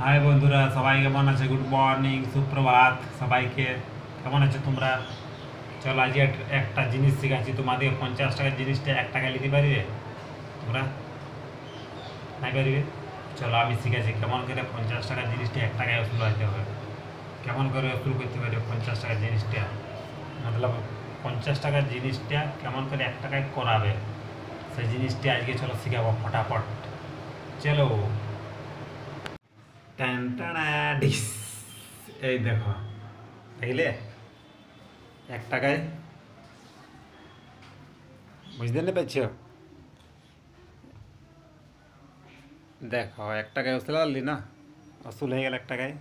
High বন্ধুরা, সবাই কেমন আছে? গুড মর্নিং, সুপ্রভাত সবাইকে। কেমন আছো তোমরা? চলো আজকে একটা জিনিস শিখাচ্ছি তোমাদের। 50 টাকার জিনিসটা 1 টাকায় নিতে পারবে তোমরা? নাই পারবে? চলো আমি শিখাচ্ছি কেমন করে 50 টাকার জিনিসটা 1 টাকায় ওসুল হইতে হবে। কেমন করে ওসুল করতে পারবে 50 টাকার জিনিসটা, মতলব 50 টাকার জিনিসটা কেমন করে 1 টাকায় করাবে, সেই জিনিসটা আজকে চলো শিখাবো ফটাফট। চলো। টান টানা ডিস। এই দেখো, দেখলে 1 টাকায়, বুঝতে না পারছো? দেখো 1 টাকায় ওসুল আনলি না, ওসুল হয়ে গেল 1 টাকায়।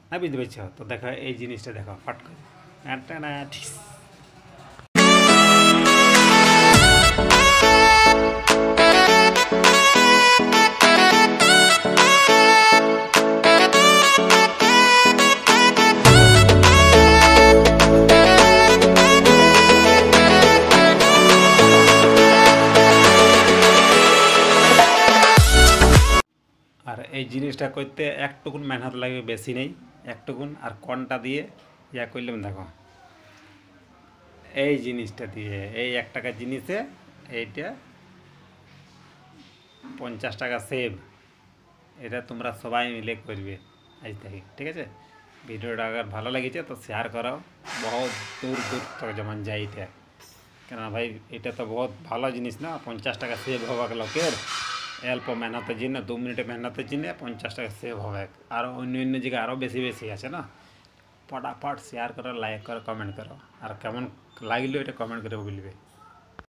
না বুঝতে পারছো? তো দেখো এই জিনিসটা দেখো ফট করে টান টানা ডিস। আর এই জিনিসটা করতে একটুকুন মেহনত লাগবে, বেশি নেই, একটুকুন। আর কোনটা দিয়ে ইয়া করলাম দেখো, এই জিনিসটা দিয়ে, এই 1 টাকার জিনিসে এইটা 50 টাকা সেভ। এটা তোমরা সবাই মিলে করবে আজ থেকে, ঠিক আছে? ভিডিওটা আবার ভালো লেগেছে তো শেয়ার করো, বহুত দূর দূর তক যেমন যায় এটা। কেন ভাই, এটা তো বহুত ভালো জিনিস না, 50 টাকা সেভ হওয়া লোকের। অল্প মেহনতের জন্য, 2 মিনিটে মেহনতের জন্য 50 টাকা সেভ হবে। আরও অন্য অন্য জায়গায় আরও বেশি বেশি আছে না। ফটাফট শেয়ার করো, লাইক করো, কমেন্ট করো। আর কেমন লাগলো এটা কমেন্ট করে বলবে।